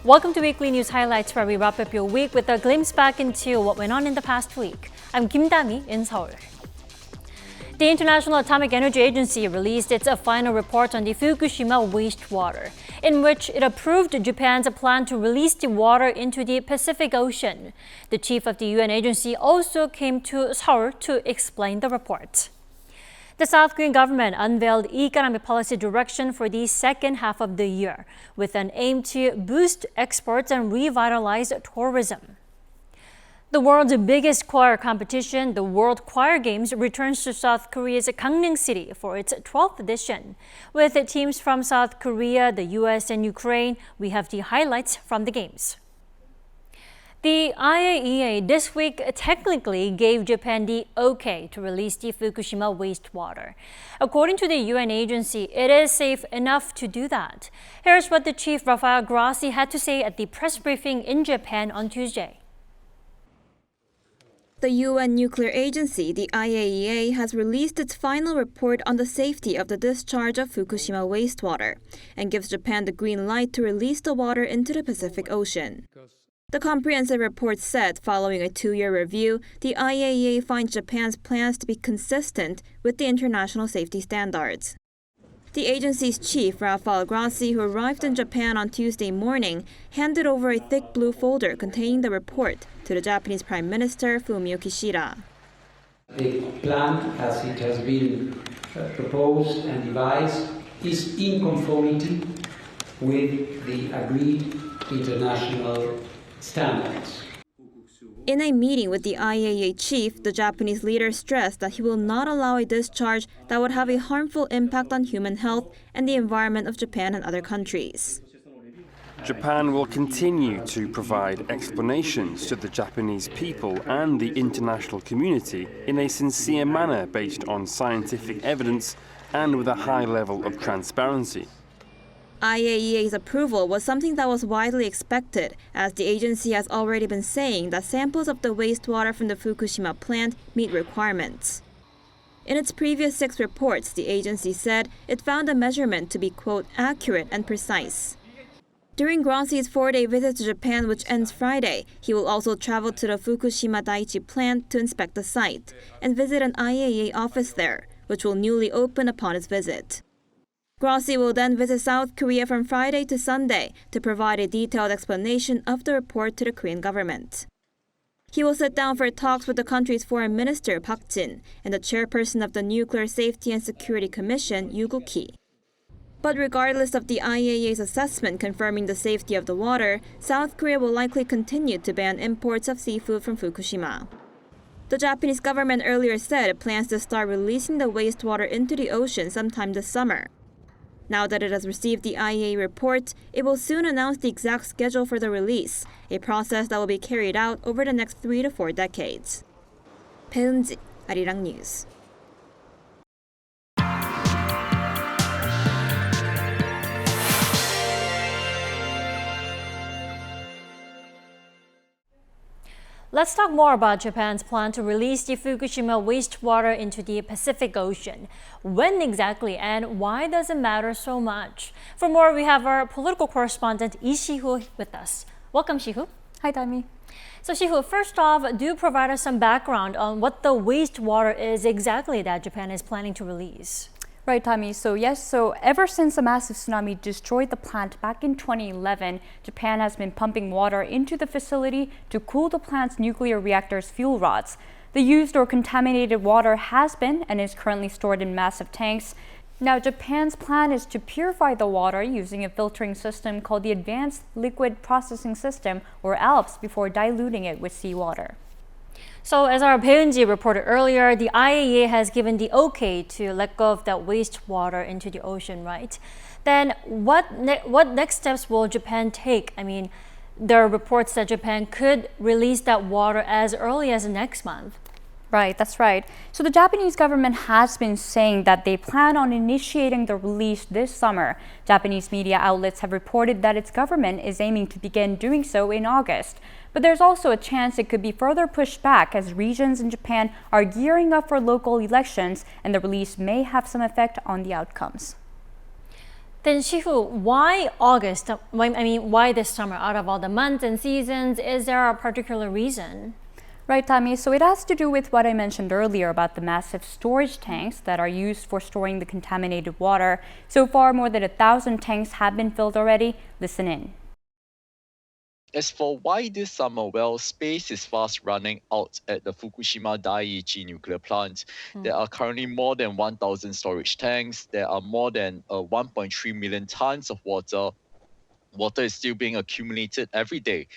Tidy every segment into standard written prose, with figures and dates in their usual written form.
Welcome to Weekly News Highlights, where we wrap up your week with a glimpse back into what went on in the past week. I'm Kim Dami in Seoul. The International Atomic Energy Agency released its final report on the Fukushima wastewater, in which it approved Japan's plan to release the water into the Pacific Ocean. The chief of the UN agency also came to Seoul to explain the report. The South Korean government unveiled economic policy direction for the second half of the year, with an aim to boost exports and revitalize tourism. The world's biggest choir competition, the World Choir Games, returns to South Korea's Gangneung city for its 12th edition. With teams from South Korea, the US, and Ukraine, we have the highlights from the Games. The IAEA this week technically gave Japan the okay to release the Fukushima wastewater. According to the UN agency, it is safe enough to do that. Here's what the chief Rafael Grossi had to say at the press briefing in Japan on Tuesday. The UN nuclear agency, the IAEA, has released its final report on the safety of the discharge of Fukushima wastewater and gives Japan the green light to release the water into the Pacific Ocean. The comprehensive report said, following a 2-year review, the IAEA finds Japan's plans to be consistent with the international safety standards. The agency's chief, Rafael Grossi, who arrived in Japan on Tuesday morning, handed over a thick blue folder containing the report to the Japanese Prime Minister Fumio Kishida. The plan, as it has been proposed and devised, is in conformity with the agreed international standards. In a meeting with the IAEA chief, the Japanese leader stressed that he will not allow a discharge that would have a harmful impact on human health and the environment of Japan and other countries. Japan will continue to provide explanations to the Japanese people and the international community in a sincere manner based on scientific evidence and with a high level of transparency. IAEA's approval was something that was widely expected, as the agency has already been saying that samples of the wastewater from the Fukushima plant meet requirements. In its previous 6 reports, the agency said it found the measurement to be, quote, accurate and precise. During Grossi's 4-day visit to Japan, which ends Friday, he will also travel to the Fukushima Daiichi plant to inspect the site and visit an IAEA office there, which will newly open upon his visit. Grossi will then visit South Korea from Friday to Sunday to provide a detailed explanation of the report to the Korean government. He will sit down for talks with the country's foreign minister, Park Jin, and the chairperson of the Nuclear Safety and Security Commission, Yoo Guk-hee. But regardless of the IAEA's assessment confirming the safety of the water, South Korea will likely continue to ban imports of seafood from Fukushima. The Japanese government earlier said it plans to start releasing the wastewater into the ocean sometime this summer. Now that it has received the IAEA report, it will soon announce the exact schedule for the release, a process that will be carried out over the next 3 to 4 decades. 배은지, Arirang News. Let's talk more about Japan's plan to release the Fukushima wastewater into the Pacific Ocean. When exactly, and why does it matter so much? For more, we have our political correspondent Lee Si-hoo with us. Welcome, Si-hoo. Hi, Dami. So, Si-hoo, first off, do provide us some background on what the wastewater is exactly that Japan is planning to release. Right, Tommy. So ever since a massive tsunami destroyed the plant back in 2011, Japan has been pumping water into the facility to cool the plant's nuclear reactor's fuel rods. The used or contaminated water has been and is currently stored in massive tanks. Now, Japan's plan is to purify the water using a filtering system called the Advanced Liquid Processing System, or ALPS, before diluting it with seawater. So, as our Baeunji reported earlier, the IAEA has given the okay to let go of that wastewater into the ocean, right? Then what next steps will Japan take? I mean, there are reports that Japan could release that water as early as next month. Right, that's right. So the Japanese government has been saying that they plan on initiating the release this summer. Japanese media outlets have reported that its government is aiming to begin doing so in August. But there's also a chance it could be further pushed back as regions in Japan are gearing up for local elections, and the release may have some effect on the outcomes. Then Shifu, why August? Why this summer out of all the months and seasons? Is there a particular reason? Right, Tami. So it has to do with what I mentioned earlier about the massive storage tanks that are used for storing the contaminated water. So far, more than 1,000 tanks have been filled already. Listen in. As for why this summer, well, space is fast running out at the Fukushima Daiichi nuclear plant. There are currently more than 1,000 storage tanks. There are more than 1.3 million tons of water. Water is still being accumulated every day.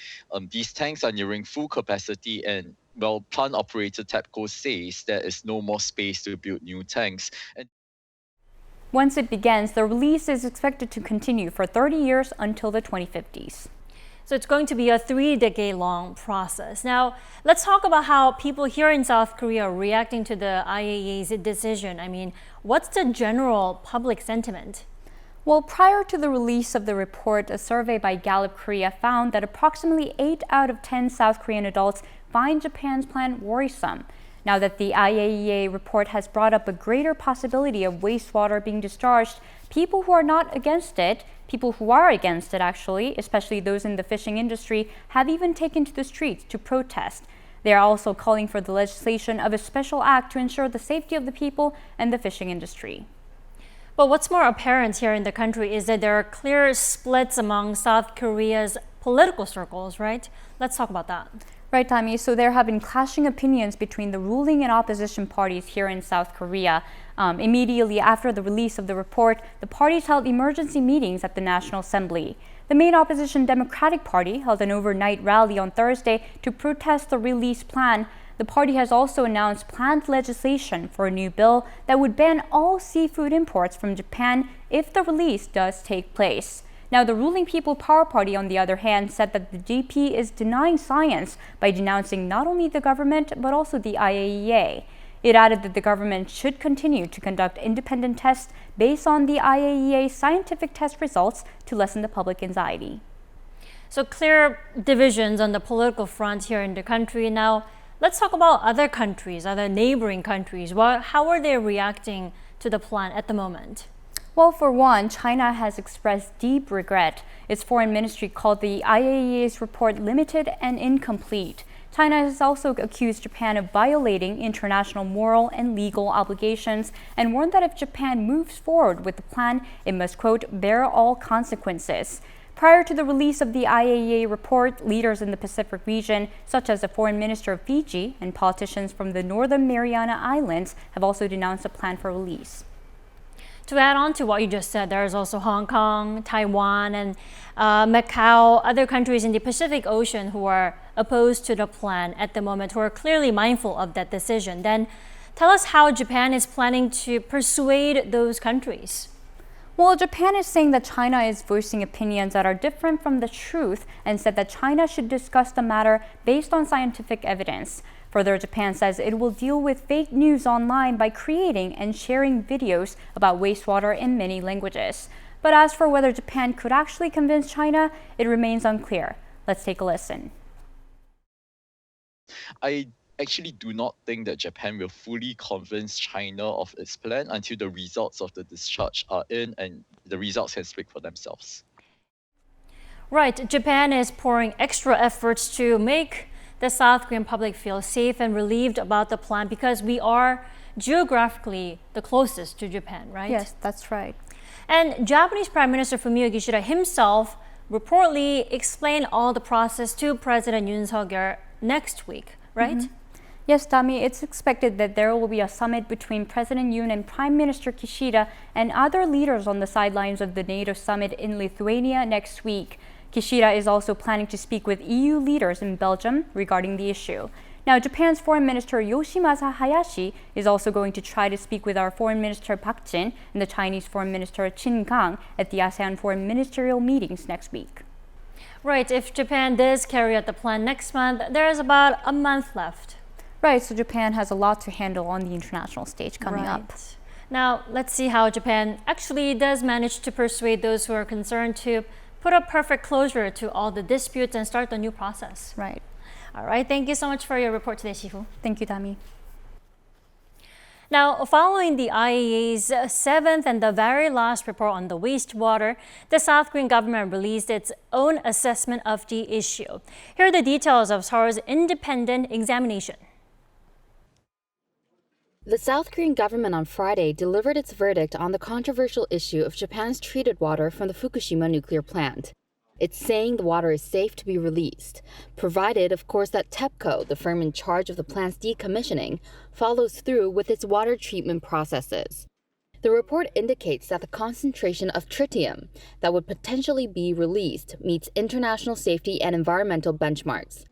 These tanks are nearing full capacity, and well, plant operator TEPCO says there is no more space to build new tanks. And once it begins, the release is expected to continue for 30 years until the 2050s. So it's going to be a 3-decade-long process. Now, let's talk about how people here in South Korea are reacting to the IAEA's decision. What's the general public sentiment? Well, prior to the release of the report, a survey by Gallup Korea found that approximately 8 out of 10 South Korean adults find Japan's plan worrisome. Now that the IAEA report has brought up a greater possibility of wastewater being discharged, people who are not against it, people who are against it actually, especially those in the fishing industry, have even taken to the streets to protest. They are also calling for the legislation of a special act to ensure the safety of the people and the fishing industry. But what's more apparent here in the country is that there are clear splits among South Korea's political circles, right? Let's talk about that. Right, Tami. So there have been clashing opinions between the ruling and opposition parties here in South Korea. Immediately after the release of the report, the parties held emergency meetings at the National Assembly. The main opposition Democratic Party held an overnight rally on Thursday to protest the release plan. The party has also announced planned legislation for a new bill that would ban all seafood imports from Japan if the release does take place. Now, the ruling People Power Party, on the other hand, said that the DP is denying science by denouncing not only the government but also the IAEA. It added that the government should continue to conduct independent tests based on the IAEA scientific test results to lessen the public anxiety. So clear divisions on the political front here in the country. Now, let's talk about other countries, other neighboring countries. How are they reacting to the plan at the moment? Well, for one, China has expressed deep regret. Its foreign ministry called the IAEA's report limited and incomplete. China has also accused Japan of violating international moral and legal obligations and warned that if Japan moves forward with the plan, it must, quote, bear all consequences. Prior to the release of the IAEA report, leaders in the Pacific region, such as the foreign minister of Fiji and politicians from the Northern Mariana Islands, have also denounced a plan for release. To add on to what you just said, there's also Hong Kong, Taiwan, and Macau, other countries in the Pacific Ocean who are opposed to the plan at the moment, who are clearly mindful of that decision. Then tell us how Japan is planning to persuade those countries. Well, Japan is saying that China is voicing opinions that are different from the truth and said that China should discuss the matter based on scientific evidence. Further, Japan says it will deal with fake news online by creating and sharing videos about wastewater in many languages. But as for whether Japan could actually convince China, it remains unclear. Let's take a listen. I actually do not think that Japan will fully convince China of its plan until the results of the discharge are in and the results can speak for themselves. Right, Japan is pouring extra efforts to make the South Korean public feel safe and relieved about the plan because we are geographically the closest to Japan, right? Yes, that's right. And Japanese Prime Minister Fumio Kishida himself reportedly explained all the process to President Yoon Suk-yeol next week, right? Mm-hmm. Yes, Dami, it's expected that there will be a summit between President Yoon and Prime Minister Kishida and other leaders on the sidelines of the NATO summit in Lithuania next week. Kishida is also planning to speak with EU leaders in Belgium regarding the issue. Now, Japan's Foreign Minister Yoshimasa Hayashi is also going to try to speak with our Foreign Minister Park Jin and the Chinese Foreign Minister Qin Gang at the ASEAN foreign ministerial meetings next week. Right, if Japan does carry out the plan next month, there's about a month left. Right, so Japan has a lot to handle on the international stage coming up. Now, let's see how Japan actually does manage to persuade those who are concerned to put a perfect closure to all the disputes and start the new process. Right. All right, thank you so much for your report today, Shifu. Thank you, Dami. Now, following the IAEA's seventh and the very last report on the wastewater, the South Korean government released its own assessment of the issue. Here are the details of Seoul's independent examination. The South Korean government on Friday delivered its verdict on the controversial issue of Japan's treated water from the Fukushima nuclear plant. It's saying the water is safe to be released, provided, of course, that TEPCO, the firm in charge of the plant's decommissioning, follows through with its water treatment processes. The report indicates that the concentration of tritium that would potentially be released meets international safety and environmental benchmarks.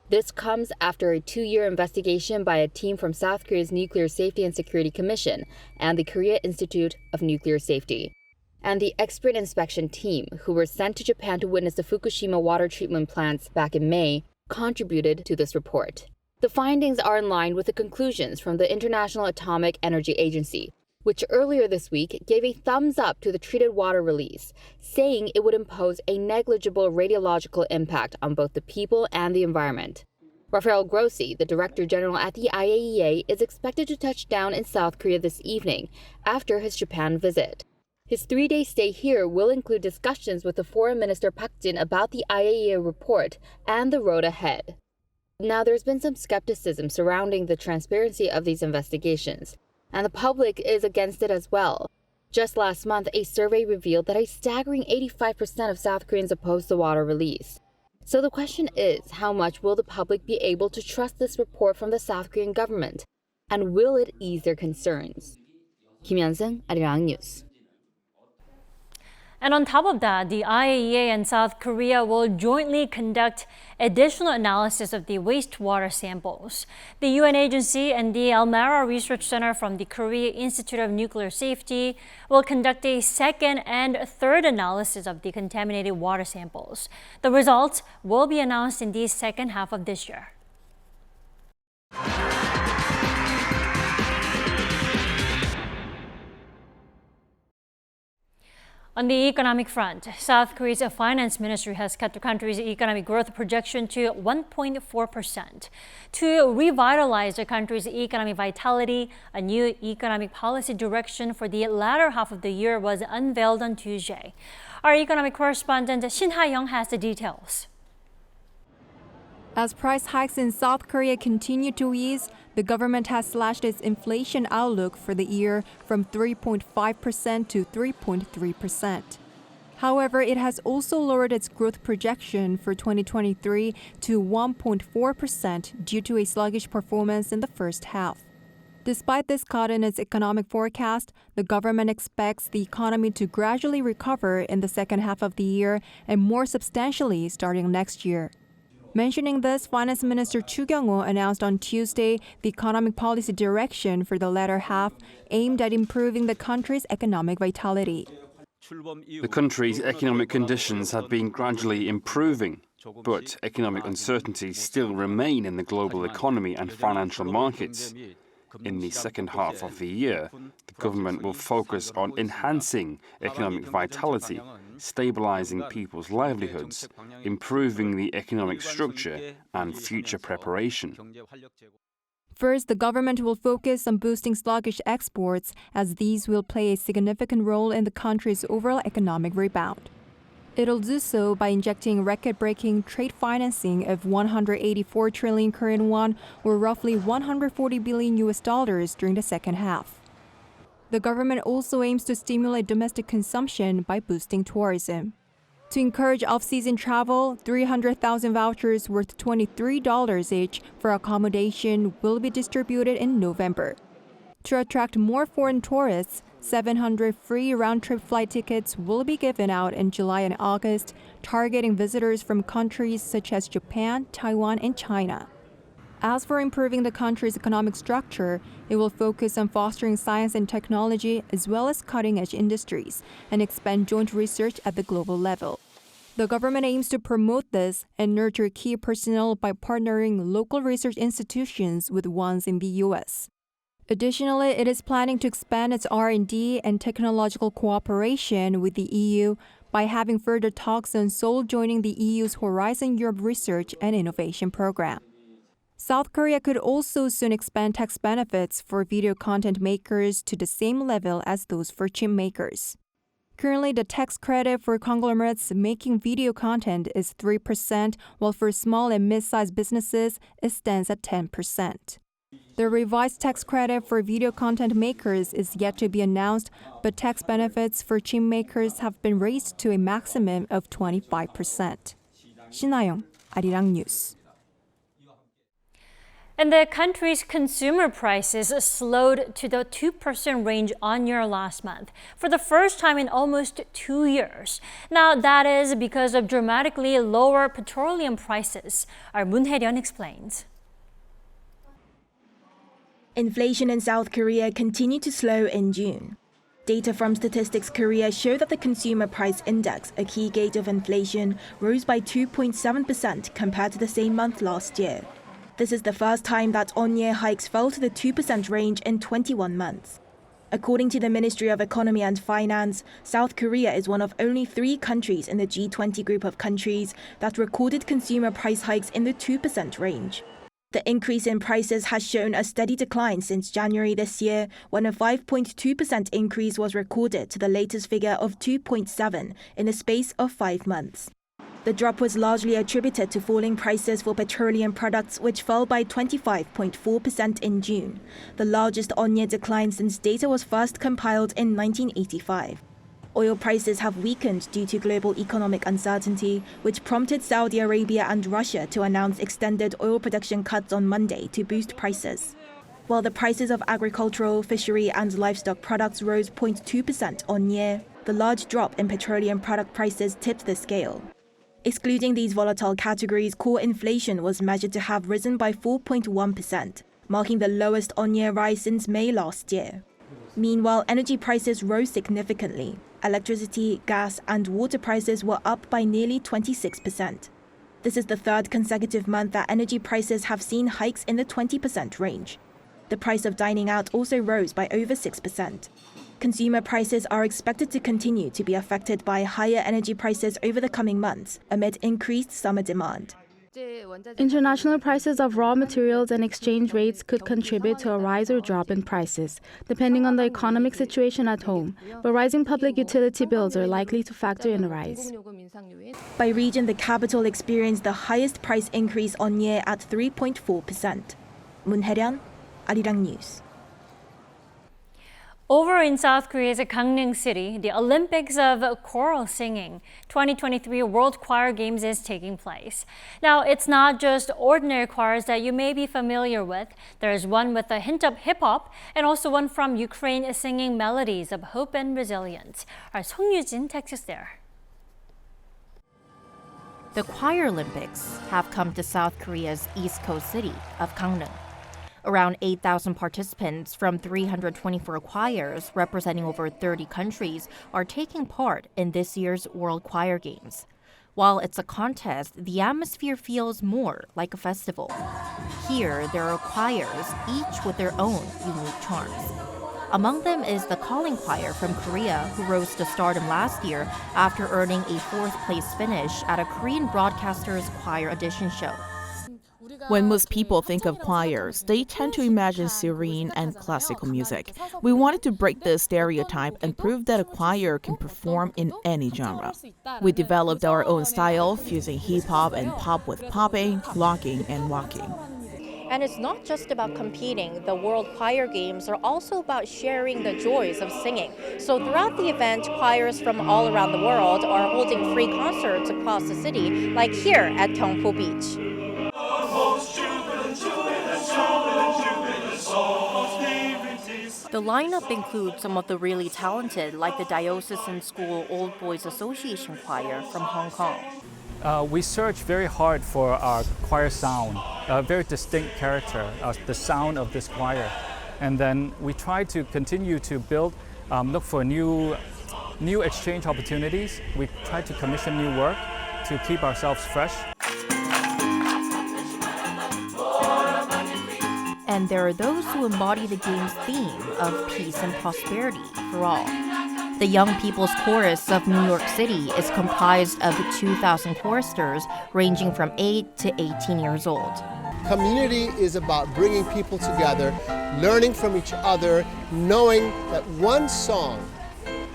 This comes after a 2-year investigation by a team from South Korea's Nuclear Safety and Security Commission and the Korea Institute of Nuclear Safety. And the expert inspection team, who were sent to Japan to witness the Fukushima water treatment plants back in May, contributed to this report. The findings are in line with the conclusions from the International Atomic Energy Agency, which earlier this week gave a thumbs up to the treated water release, saying it would impose a negligible radiological impact on both the people and the environment. Rafael Grossi, the Director General at the IAEA, is expected to touch down in South Korea this evening after his Japan visit. His 3-day stay here will include discussions with the Foreign Minister Park Jin about the IAEA report and the road ahead. Now, there's been some skepticism surrounding the transparency of these investigations, and the public is against it as well. Just last month, a survey revealed that a staggering 85% of South Koreans oppose the water release. So the question is, how much will the public be able to trust this report from the South Korean government? And will it ease their concerns? Kim Tae-han, Arirang News. And on top of that, the IAEA and South Korea will jointly conduct additional analysis of the wastewater samples. The UN agency and the Almera Research Center from the Korea Institute of Nuclear Safety will conduct a second and third analysis of the contaminated water samples. The results will be announced in the second half of this year. On the economic front, South Korea's finance ministry has cut the country's economic growth projection to 1.4%. To revitalize the country's economic vitality, a new economic policy direction for the latter half of the year was unveiled on Tuesday. Our economic correspondent Shin Ha-young has the details. As price hikes in South Korea continue to ease, the government has slashed its inflation outlook for the year from 3.5% to 3.3%. However, it has also lowered its growth projection for 2023 to 1.4% due to a sluggish performance in the first half. Despite this cut in its economic forecast, the government expects the economy to gradually recover in the second half of the year and more substantially starting next year. Mentioning this, Finance Minister Chu Kyung-ho announced on Tuesday the economic policy direction for the latter half aimed at improving the country's economic vitality. The country's economic conditions have been gradually improving, but economic uncertainties still remain in the global economy and financial markets. In the second half of the year, the government will focus on enhancing economic vitality, stabilizing people's livelihoods, improving the economic structure, and future preparation. First, the government will focus on boosting sluggish exports, as these will play a significant role in the country's overall economic rebound. It'll do so by injecting record-breaking trade financing of 184 trillion Korean won, or roughly $140 billion during the second half. The government also aims to stimulate domestic consumption by boosting tourism. To encourage off-season travel, 300,000 vouchers worth $23 each for accommodation will be distributed in November. To attract more foreign tourists, 700 free round-trip flight tickets will be given out in July and August, targeting visitors from countries such as Japan, Taiwan, and China. As for improving the country's economic structure, it will focus on fostering science and technology as well as cutting-edge industries and expand joint research at the global level. The government aims to promote this and nurture key personnel by partnering local research institutions with ones in the U.S. Additionally, it is planning to expand its R&D and technological cooperation with the EU by having further talks on Seoul joining the EU's Horizon Europe Research and Innovation Program. South Korea could also soon expand tax benefits for video content makers to the same level as those for chip makers. Currently, the tax credit for conglomerates making video content is 3%, while for small and mid-sized businesses, it stands at 10%. The revised tax credit for video content makers is yet to be announced, but tax benefits for chip makers have been raised to a maximum of 25%. 신하영, Arirang News. And the country's consumer prices slowed to the 2% range on-year last month for the first time in almost 2 years. Now, that is because of dramatically lower petroleum prices. Our Moon Hae-ryun explains. Inflation in South Korea continued to slow in June. Data from Statistics Korea show that the Consumer Price Index, a key gauge of inflation, rose by 2.7% compared to the same month last year. This is the first time that on-year hikes fell to the 2% range in 21 months. According to the Ministry of Economy and Finance, South Korea is one of only 3 countries in the G20 group of countries that recorded consumer price hikes in the 2% range. The increase in prices has shown a steady decline since January this year, when a 5.2% increase was recorded to the latest figure of 2.7 in the space of 5 months. The drop was largely attributed to falling prices for petroleum products, which fell by 25.4% in June, the largest on-year decline since data was first compiled in 1985. Oil prices have weakened due to global economic uncertainty, which prompted Saudi Arabia and Russia to announce extended oil production cuts on Monday to boost prices. While the prices of agricultural, fishery and livestock products rose 0.2% on year, the large drop in petroleum product prices tipped the scale. Excluding these volatile categories, core inflation was measured to have risen by 4.1%, marking the lowest on-year rise since May last year. Meanwhile, energy prices rose significantly. Electricity, gas, and water prices were up by nearly 26%. This is the third consecutive month that energy prices have seen hikes in the 20% range. The price of dining out also rose by over 6%. Consumer prices are expected to continue to be affected by higher energy prices over the coming months amid increased summer demand. International prices of raw materials and exchange rates could contribute to a rise or drop in prices, depending on the economic situation at home, but rising public utility bills are likely to factor in a rise. By region, the capital experienced the highest price increase on year at 3.4%. Moon Hae-ryun, Arirang News. Over in South Korea's Gangneung City, the Olympics of Choral Singing 2023 World Choir Games is taking place. Now, it's not just ordinary choirs that you may be familiar with. There's one with a hint of hip-hop and also one from Ukraine singing melodies of hope and resilience. Our Song Yujin takes us there. The Choir Olympics have come to South Korea's east coast city of Gangneung. Around 8,000 participants from 324 choirs representing over 30 countries are taking part in this year's World Choir Games. While it's a contest, the atmosphere feels more like a festival. Here, there are choirs, each with their own unique charms. Among them is the Calling Choir from Korea, who rose to stardom last year after earning a 4th place finish at a Korean broadcaster's choir audition show. When most people think of choirs, they tend to imagine serene and classical music. We wanted to break this stereotype and prove that a choir can perform in any genre. We developed our own style, fusing hip-hop and pop with popping, locking, and walking. And it's not just about competing. The World Choir Games are also about sharing the joys of singing. So throughout the event, choirs from all around the world are holding free concerts across the city, like here at Gyeongpo Beach. The lineup includes some of the really talented, like the Diocesan School Old Boys Association Choir from Hong Kong. We searched very hard for our choir sound, a very distinct character, the sound of this choir. And then we tried to continue to build, look for new exchange opportunities. We tried to commission new work to keep ourselves fresh. And there are those who embody the game's theme of peace and prosperity for all. The Young People's Chorus of New York City is comprised of 2,000 choristers ranging from 8 to 18 years old. Community is about bringing people together, learning from each other, knowing that one song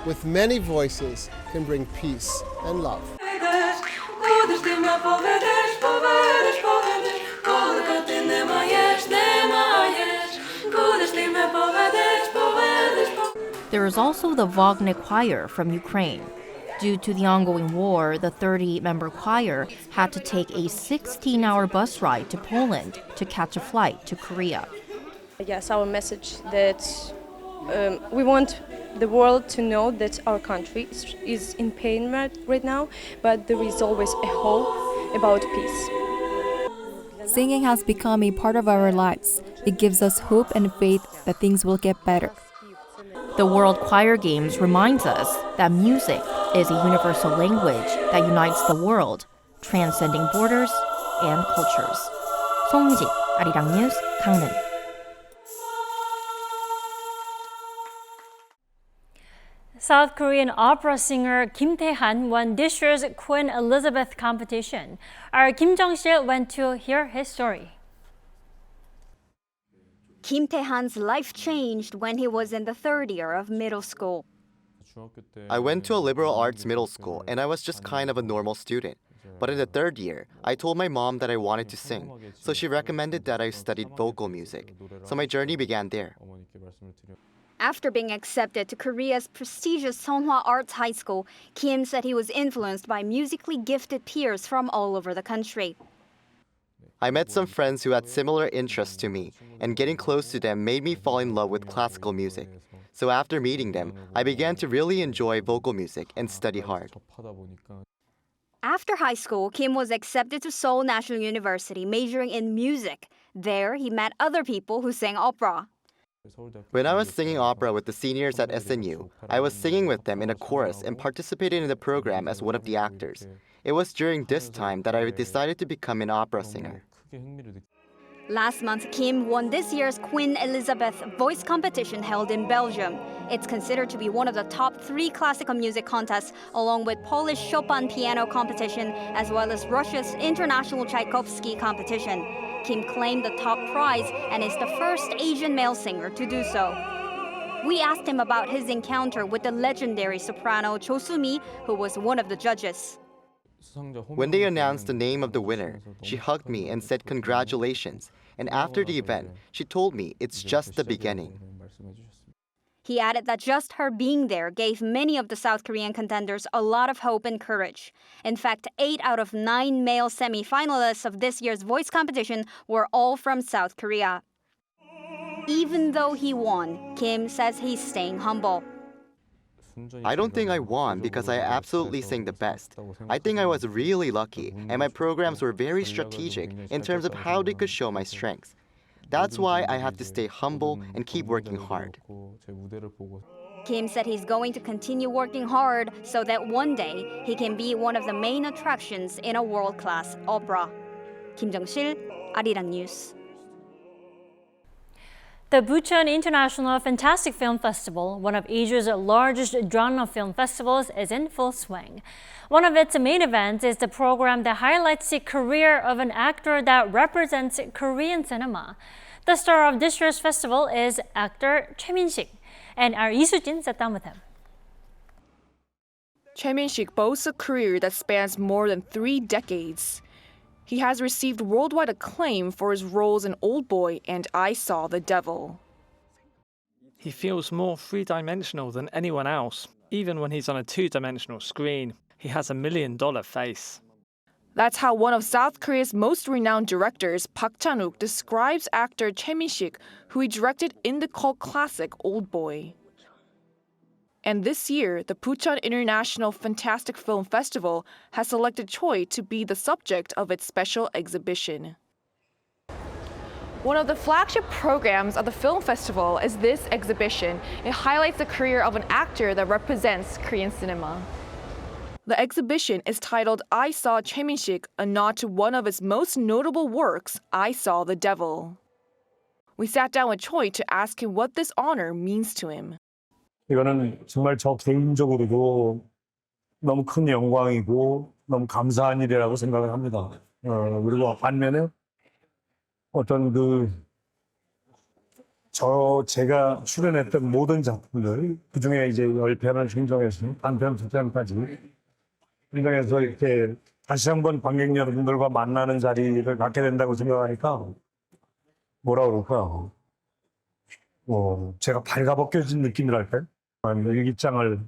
with many voices can bring peace and love. There is also the Wagner Choir from Ukraine. Due to the ongoing war, the 38-member choir had to take a 16-hour bus ride to Poland to catch a flight to Korea. Yes, our message that we want the world to know that our country is in pain right now, but there is always a hope about peace. Singing has become a part of our lives. It gives us hope and faith that things will get better. The World Choir Games reminds us that music is a universal language that unites the world, transcending borders and cultures. 송유진, 아리랑 뉴스, 강릉. South Korean opera singer Kim Tae-han won this year's Queen Elizabeth competition. Our Kim Jong-sil went to hear his story. Kim Tae-han's life changed when he was in the third year of middle school. I went to a liberal arts middle school and I was just kind of a normal student. But in the third year, I told my mom that I wanted to sing, so she recommended that I studied vocal music. So my journey began there. After being accepted to Korea's prestigious Seonghwa Arts High School, Kim said he was influenced by musically gifted peers from all over the country. I met some friends who had similar interests to me, and getting close to them made me fall in love with classical music. So after meeting them, I began to really enjoy vocal music and study hard. After high school, Kim was accepted to Seoul National University, majoring in music. There, he met other people who sang opera. When I was singing opera with the seniors at SNU, I was singing with them in a chorus and participated in the program as one of the actors. It was during this time that I decided to become an opera singer. Last month, Kim won this year's Queen Elizabeth voice competition held in Belgium. It's considered to be one of the top 3 classical music contests, along with Polish Chopin piano competition, as well as Russia's International Tchaikovsky competition. Kim claimed the top prize and is the first Asian male singer to do so. We asked him about his encounter with the legendary soprano Cho Soo-mi, who was one of the judges. When they announced the name of the winner, she hugged me and said congratulations. And after the event, she told me it's just the beginning. He added that just her being there gave many of the South Korean contenders a lot of hope and courage. In fact, 8 out of 9 male semi-finalists of this year's voice competition were all from South Korea. Even though he won, Kim says he's staying humble. I don't think I won because I absolutely sang the best. I think I was really lucky, and my programs were very strategic in terms of how they could show my strengths. That's why I have to stay humble and keep working hard. Kim said he's going to continue working hard so that one day he can be one of the main attractions in a world-class opera. Kim Jong-sil, Arirang News. The Bucheon International Fantastic Film Festival, one of Asia's largest genre film festivals, is in full swing. One of its main events is the program that highlights the career of an actor that represents Korean cinema. The star of this year's festival is actor Choi Min-sik, and our Lee Soo-jin sat down with him. Choi Min-sik boasts a career that spans more than 3 decades. He has received worldwide acclaim for his roles in Old Boy and I Saw the Devil. He feels more three-dimensional than anyone else. Even when he's on a 2-dimensional screen, he has $1 million face. That's how one of South Korea's most renowned directors, Park Chan-wook, describes actor Choi Min-sik, who he directed in the cult classic Old Boy. And this year, the Bucheon International Fantastic Film Festival has selected Choi to be the subject of its special exhibition. One of the flagship programs of the film festival is this exhibition. It highlights the career of an actor that represents Korean cinema. The exhibition is titled I Saw Choi Min-sik, a nod to one of his most notable works, I Saw the Devil. We sat down with Choi to ask him what this honor means to him. 이거는 정말 저 개인적으로도 너무 큰 영광이고 너무 감사한 일이라고 생각을 합니다. 그리고 반면에 어떤 제가 출연했던 모든 작품들, 그 중에 이제 10편을 생정해서 단편, 2편까지 생정해서 이렇게 다시 한번 관객 여러분들과 만나는 자리를 갖게 된다고 생각하니까 뭐라 그럴까? 제가 발가벗겨진 느낌이랄까요? 아니면 일기장을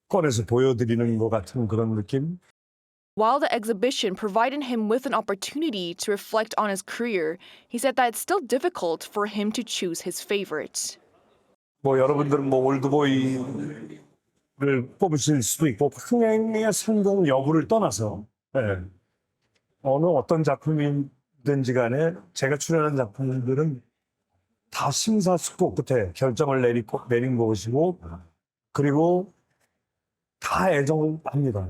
꺼내서 보여드리는 것 같은 그런 느낌? While the exhibition provided him with an opportunity to reflect on his career, he said that it's still difficult for him to choose his favorites. 여러분들은 올드보이를 뽑으실 수도 있고 흥행의 성공 여부를 떠나서 어느 어떤 작품이든지 간에 제가 출연한 작품들은 다 심사숙고 끝에 결정을 내린 것이고 그리고 다 애정합니다.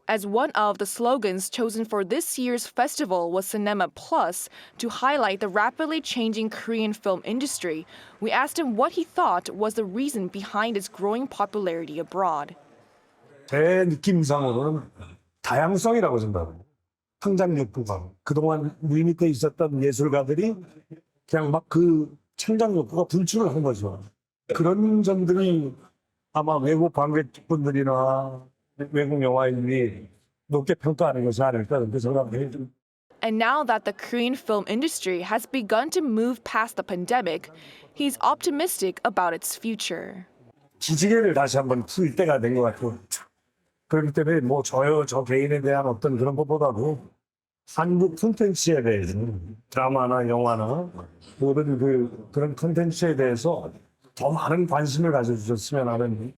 As one of the slogans chosen for this year's festival was Cinema Plus to highlight the rapidly changing Korean film industry, we asked him what he thought was the reason behind its growing popularity abroad. 제 느낌상으로는 다양성이라고 생각해요. 창작 욕구가. 그동안 우리 밑에 있었던 예술가들이 그냥 막 그 창작 욕구가 분출을 한 거죠. 그런 점들이 아마 외국 관객분들이나 외국 영화인들이 높게 평가하는 것이 아닐까 그렇게 생각해요. And now that the Korean film industry has begun to move past the pandemic, he's optimistic about its future. 기지개를 다시 한번 풀 때가 된 것 같아요. 그렇기 때문에 저 개인에 대한 어떤 그런 것보다도 한국 콘텐츠에 대해서 드라마나 영화나 모든 그런 콘텐츠에 대해서 더 많은 관심을 가져주셨으면 하는.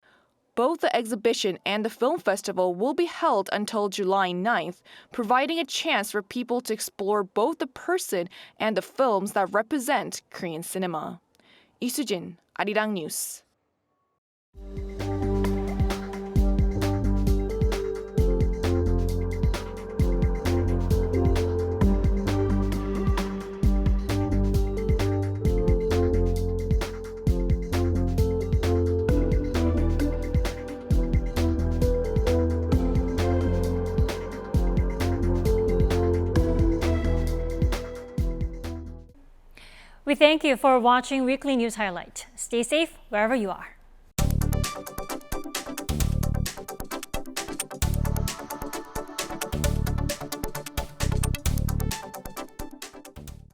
Both the exhibition and the film festival will be held until July 9th, providing a chance for people to explore both the person and the films that represent Korean cinema. 이수진, 아리랑 뉴스. We thank you for watching Weekly News Highlight. Stay safe wherever you are.